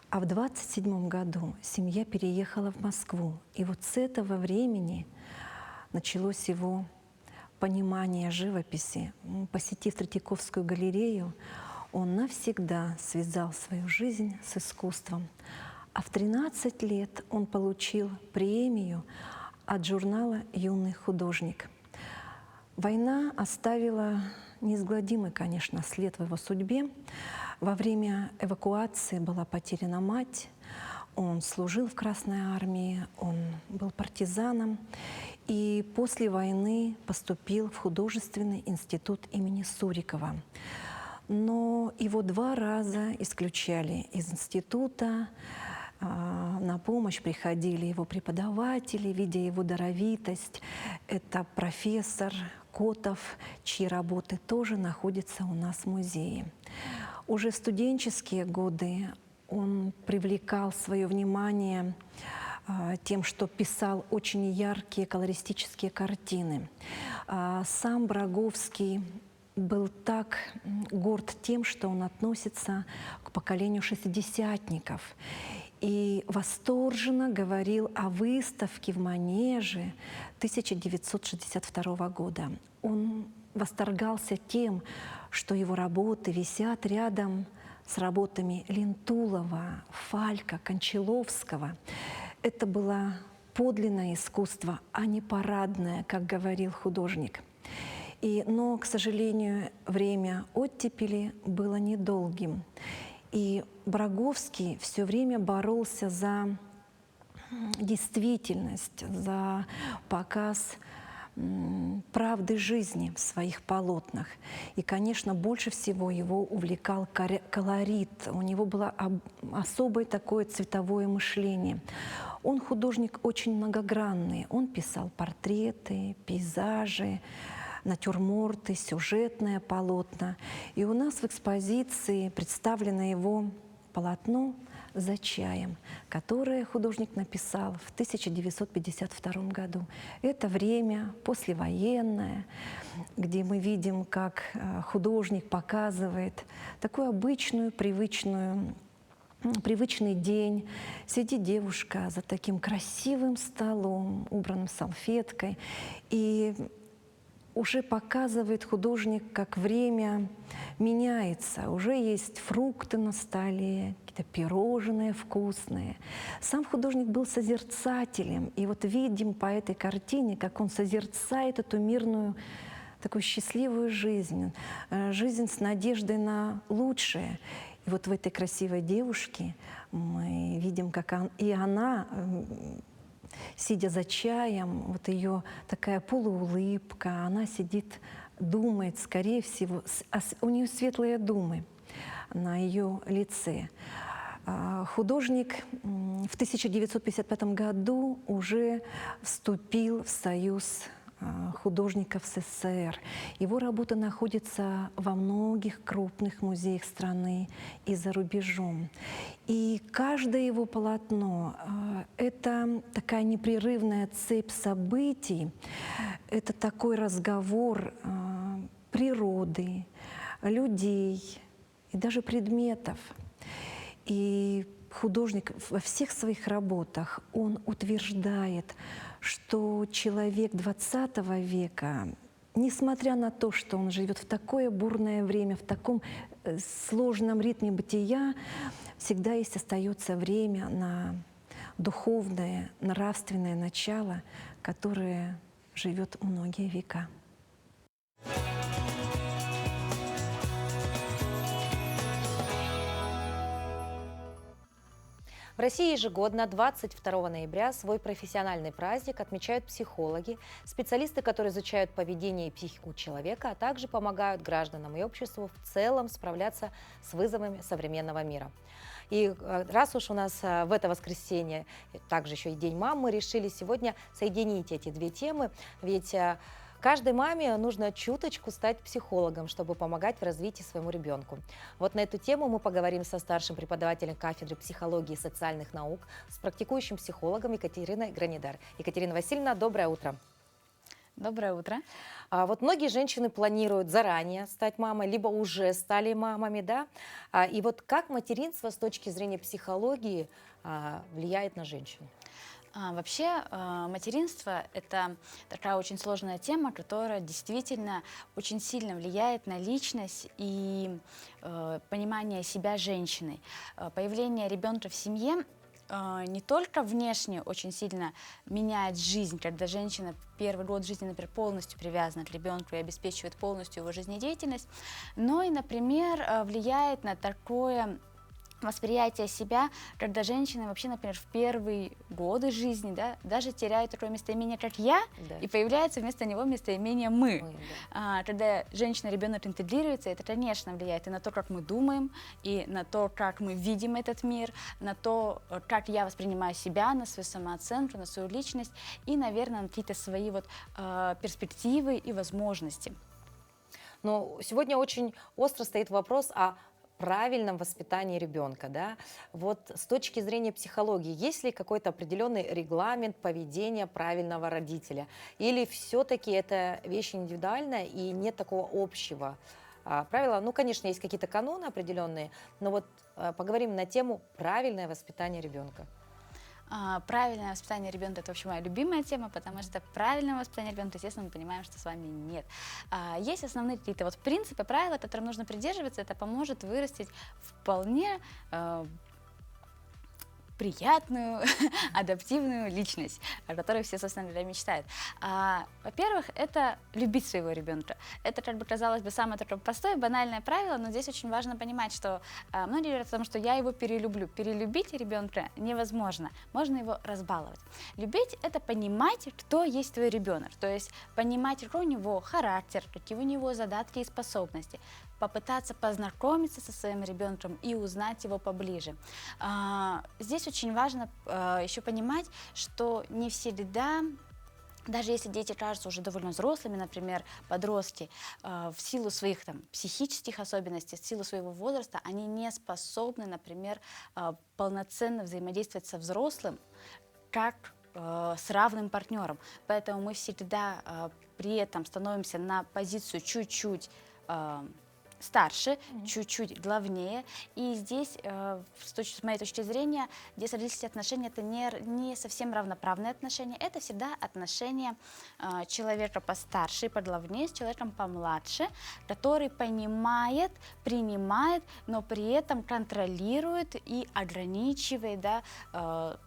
а в 1927 году семья переехала в Москву. И вот с этого времени началось его понимание живописи. Посетив Третьяковскую галерею, он навсегда связал свою жизнь с искусством. А в 13 лет он получил премию от журнала «Юный художник». Война оставила неизгладимый, конечно, след в его судьбе. Во время эвакуации была потеряна мать. Он служил в Красной армии, он был партизаном. И после войны поступил в художественный институт имени Сурикова. Но его 2 раза исключали из института. На помощь приходили его преподаватели, видя его даровитость. Это профессор Котов, чьи работы тоже находятся у нас в музее. Уже в студенческие годы он привлекал свое внимание тем, что писал очень яркие колористические картины. Сам Браговский был так горд тем, что он относится к поколению шестидесятников. И восторженно говорил о выставке в Манеже 1962 года. Он восторгался тем, что его работы висят рядом с работами Лентулова, Фалька, Кончаловского. Это было подлинное искусство, а не парадное, как говорил художник. Но, к сожалению, время оттепели было недолгим. И Браговский все время боролся за действительность, за показ правды жизни в своих полотнах. И, конечно, больше всего его увлекал колорит. У него было особое такое цветовое мышление. Он художник очень многогранный. Он писал портреты, пейзажи, натюрморты, сюжетное полотна. И у нас в экспозиции представлено его полотно «За чаем», которое художник написал в 1952 году. Это время послевоенное, где мы видим, как художник показывает такую обычную, привычный день. Сидит девушка за таким красивым столом, убранным салфеткой, и уже показывает художник, как время меняется. Уже есть фрукты на столе, какие-то пирожные вкусные. Сам художник был созерцателем. И вот видим по этой картине, как он созерцает эту мирную, такую счастливую жизнь. Жизнь с надеждой на лучшее. И вот в этой красивой девушке мы видим, как она сидя за чаем, вот ее такая полуулыбка, она сидит, думает, скорее всего, у нее светлые думы на ее лице. Художник в 1955 году уже вступил в Союз художников СССР. Его работа находится во многих крупных музеях страны и за рубежом. И каждое его полотно — это такая непрерывная цепь событий, это такой разговор природы, людей и даже предметов. И художник во всех своих работах, он утверждает, что человек XX века, несмотря на то, что он живет в такое бурное время, в таком сложном ритме бытия, всегда есть, остается время на духовное, нравственное начало, которое живет многие века. В России ежегодно 22 ноября свой профессиональный праздник отмечают психологи, специалисты, которые изучают поведение и психику человека, а также помогают гражданам и обществу в целом справляться с вызовами современного мира. И раз уж у нас в это воскресенье также еще и День мам, мы решили сегодня соединить эти две темы, ведь каждой маме нужно чуточку стать психологом, чтобы помогать в развитии своему ребенку. Вот на эту тему мы поговорим со старшим преподавателем кафедры психологии и социальных наук, с практикующим психологом Екатериной Гранидар. Екатерина Васильевна, доброе утро. Доброе утро. Вот многие женщины планируют заранее стать мамой, либо уже стали мамами, да? И вот как материнство с точки зрения психологии влияет на женщину? Вообще материнство – это такая очень сложная тема, которая действительно очень сильно влияет на личность и понимание себя женщиной. Появление ребенка в семье не только внешне очень сильно меняет жизнь, когда женщина первый год жизни, например, полностью привязана к ребенку и обеспечивает полностью его жизнедеятельность, но и, например, влияет на такое восприятие себя, когда женщины вообще, например, в первые годы жизни, да, даже теряют такое местоимение, как «я», да, и появляется вместо него местоимение «мы». Когда женщина-ребенок интегрируется, это, конечно, влияет и на то, как мы думаем, и на то, как мы видим этот мир, на то, как я воспринимаю себя, на свою самооценку, на свою личность и, наверное, на какие-то свои вот перспективы и возможности. Но сегодня очень остро стоит вопрос о правильном воспитании ребенка, да? Вот с точки зрения психологии, есть ли какой-то определенный регламент поведения правильного родителя? Или все-таки это вещь индивидуальная и нет такого общего правила? Ну, конечно, есть какие-то каноны определенные, но вот поговорим на тему правильное воспитание ребенка. Правильное воспитание ребенка – это вообще моя любимая тема, потому что правильное воспитание ребенка, естественно, мы понимаем, что с вами нет. Есть основные какие-то вот принципы, правила, которым нужно придерживаться, это поможет вырастить вполне приятную, адаптивную личность, о которой все, собственно говоря, мечтают. Во-первых, это любить своего ребенка. Это, как бы, казалось бы, самое такое простое, банальное правило, но здесь очень важно понимать, что многие говорят о том, что я его перелюблю. Перелюбить ребенка невозможно, можно его разбаловать. Любить — это понимать, кто есть твой ребенок, то есть понимать, какой у него характер, какие у него задатки и способности, попытаться познакомиться со своим ребенком и узнать его поближе. Здесь очень важно еще понимать, что не всегда, даже если дети кажутся уже довольно взрослыми, например, подростки, в силу своих психических особенностей, в силу своего возраста, они не способны, например, полноценно взаимодействовать со взрослым, как с равным партнером. Поэтому мы всегда при этом становимся на позицию чуть-чуть старше, чуть-чуть главнее. И здесь, с моей точки зрения, детско-родительские отношения — это не совсем равноправные отношения. Это всегда отношения человека постарше и поглавнее с человеком помладше, который понимает, принимает, но при этом контролирует и ограничивает, да,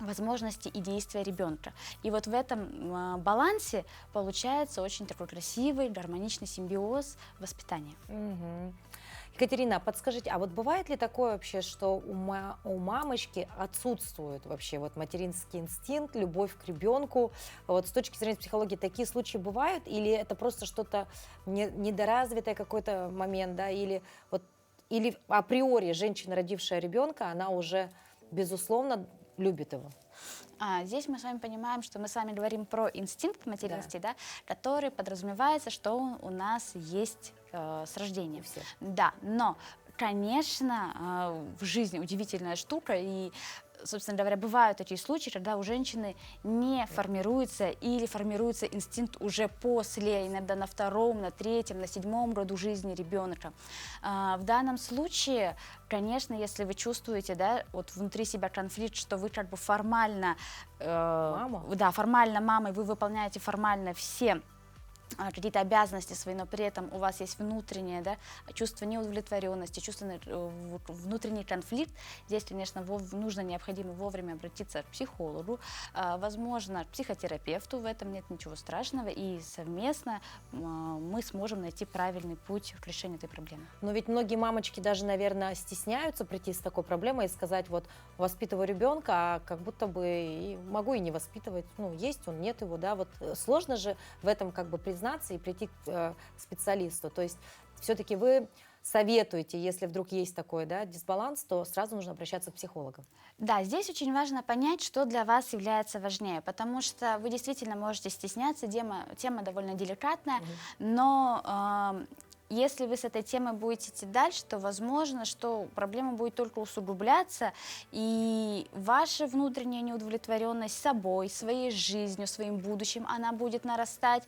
возможности и действия ребенка. И вот в этом балансе получается очень такой красивый, гармоничный симбиоз воспитания. Екатерина, подскажите, а вот бывает ли такое вообще, что у мамочки отсутствует вообще вот материнский инстинкт, любовь к ребенку? Вот с точки зрения психологии такие случаи бывают? Или это просто что-то недоразвитое какой-то момент, да? Или априори женщина, родившая ребенка, она уже, безусловно, любит его? Здесь мы с вами понимаем, что мы с вами говорим про инстинкт материнский, да, который подразумевается, что он у нас есть с рождения. Да, но, конечно, в жизни удивительная штука, и, собственно говоря, бывают такие случаи, когда у женщины не формируется или формируется инстинкт уже после, иногда на втором, на третьем, на седьмом году жизни ребенка. В данном случае, конечно, если вы чувствуете, да, вот внутри себя конфликт, что вы как бы формально, формально мамой, вы выполняете формально все какие-то обязанности свои, но при этом у вас есть внутреннее, да, чувство неудовлетворенности, чувство, внутренний конфликт. Здесь, конечно, необходимо вовремя обратиться к психологу, возможно, к психотерапевту, в этом нет ничего страшного, и совместно мы сможем найти правильный путь к решению этой проблемы. Но ведь многие мамочки даже, наверное, стесняются прийти с такой проблемой и сказать, вот, воспитываю ребенка, а как будто бы и могу и не воспитывать, ну, есть он, нет его, да, вот сложно же в этом как бы признаться и прийти к специалисту. То есть все-таки вы советуете, если вдруг есть такой, да, дисбаланс, то сразу нужно обращаться к психологу. Да, здесь очень важно понять, что для вас является важнее, потому что вы действительно можете стесняться, тема довольно деликатная, но если вы с этой темой будете идти дальше, то возможно, что проблема будет только усугубляться, и ваша внутренняя неудовлетворенность собой, своей жизнью, своим будущим, она будет нарастать,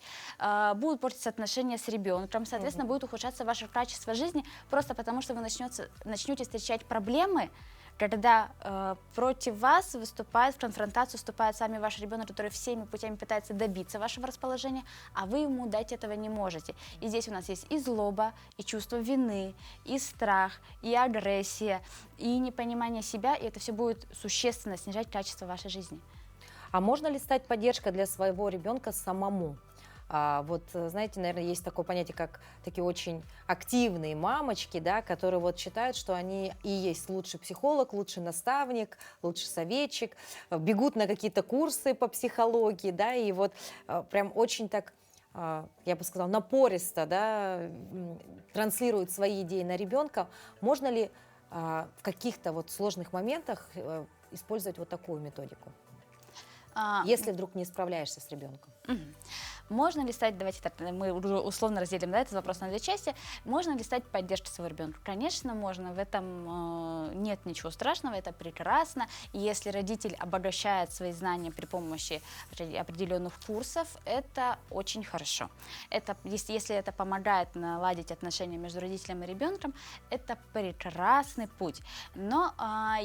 будут портиться отношения с ребенком, соответственно, будет ухудшаться ваше качество жизни, просто потому что вы начнете встречать проблемы, когда против вас выступает, в конфронтацию вступает сами ваш ребенок, который всеми путями пытается добиться вашего расположения, а вы ему дать этого не можете. И здесь у нас есть и злоба, и чувство вины, и страх, и агрессия, и непонимание себя, и это все будет существенно снижать качество вашей жизни. А можно ли стать поддержкой для своего ребенка самому? Вот, знаете, наверное, есть такое понятие, как такие очень активные мамочки, да, которые вот считают, что они и есть лучший психолог, лучший наставник, лучший советчик, бегут на какие-то курсы по психологии, да, и вот прям очень так, я бы сказала, напористо, да, транслируют свои идеи на ребенка. Можно ли в каких-то вот сложных моментах использовать вот такую методику, если вдруг не справляешься с ребенком? Можно ли стать, давайте так, мы условно разделим, да, этот вопрос на две части, можно ли стать поддержкой своего ребенка? Конечно, можно, в этом нет ничего страшного, это прекрасно. И если родитель обогащает свои знания при помощи определенных курсов, это очень хорошо. Если это помогает наладить отношения между родителем и ребенком, это прекрасный путь. Но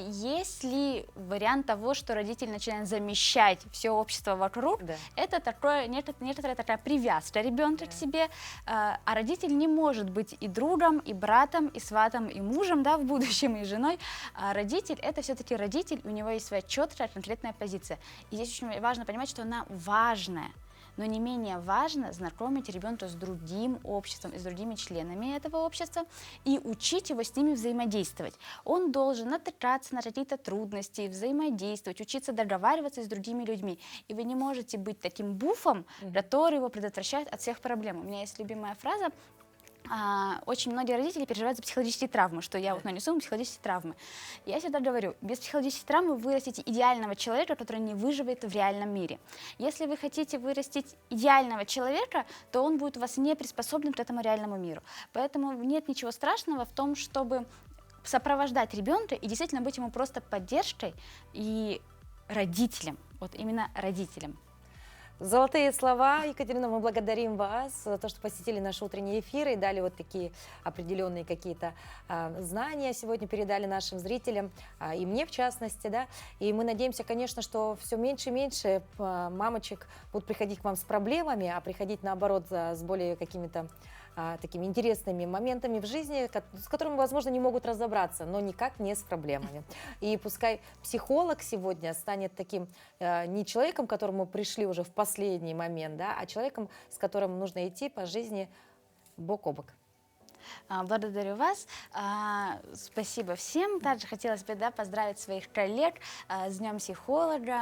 есть ли вариант того, что родитель начинает замещать все общество вокруг, это такое некоторое некоторая такая привязка ребенка к себе, а родитель не может быть и другом, и братом, и сватом, и мужем, да, в будущем, и женой. А родитель — это все-таки родитель, у него есть своя четкая, конкретная позиция. И здесь очень важно понимать, что она важная. Но не менее важно знакомить ребенка с другим обществом и с другими членами этого общества и учить его с ними взаимодействовать. Он должен натыкаться на какие-то трудности, взаимодействовать, учиться договариваться с другими людьми. И вы не можете быть таким буфом, который его предотвращает от всех проблем. У меня есть любимая фраза. Очень многие родители переживают за психологические травмы, что я вот нанесу им психологические травмы. Я всегда говорю, без психологических травм вы вырастите идеального человека, который не выживет в реальном мире. Если вы хотите вырастить идеального человека, то он будет у вас не приспособлен к этому реальному миру. Поэтому нет ничего страшного в том, чтобы сопровождать ребенка и действительно быть ему просто поддержкой и родителем, вот именно родителем. Золотые слова, Екатерина, мы благодарим вас за то, что посетили наш утренний эфир и дали вот такие определенные какие-то знания сегодня, передали нашим зрителям, и мне в частности, да, и мы надеемся, конечно, что все меньше и меньше мамочек будут приходить к вам с проблемами, а приходить наоборот с более какими-то такими интересными моментами в жизни, с которыми, возможно, не могут разобраться, но никак не с проблемами. И пускай психолог сегодня станет таким не человеком, к которому пришли уже в последний момент, да, а человеком, с которым нужно идти по жизни бок о бок. Благодарю вас. Спасибо всем. Также хотелось бы, да, поздравить своих коллег с Днем психолога.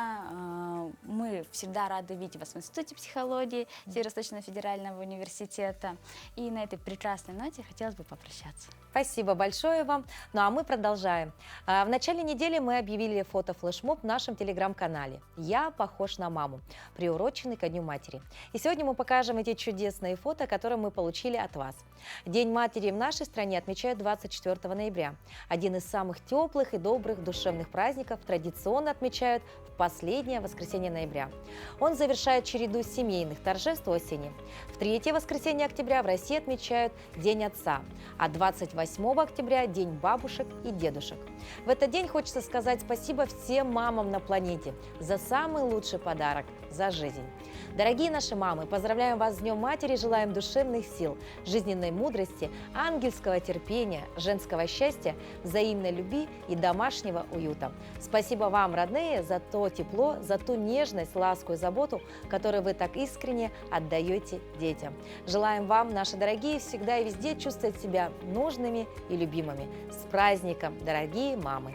Мы всегда рады видеть вас в Институте психологии Северо-Восточного федерального университета. И на этой прекрасной ноте хотелось бы попрощаться. Спасибо большое вам. Ну а мы продолжаем. В начале недели мы объявили фото-флешмоб в нашем телеграм-канале «Я похож на маму», приуроченный ко Дню матери. И сегодня мы покажем эти чудесные фото, которые мы получили от вас. День матери в нашей стране отмечают 24 ноября. Один из самых теплых и добрых душевных праздников традиционно отмечают в последнее воскресенье ноября. Он завершает череду семейных торжеств осени. В третье воскресенье октября в России отмечают День отца, а 28 октября – День бабушек и дедушек. В этот день хочется сказать спасибо всем мамам на планете за самый лучший подарок – за жизнь. Дорогие наши мамы, поздравляем вас с Днем матери, желаем душевных сил, жизненной мудрости, ангельского терпения, женского счастья, взаимной любви и домашнего уюта. Спасибо вам, родные, за то тепло, за ту нежность, ласку и заботу, которую вы так искренне отдаете детям. Желаем вам, наши дорогие, всегда и везде чувствовать себя нужными и любимыми. С праздником, дорогие мамы!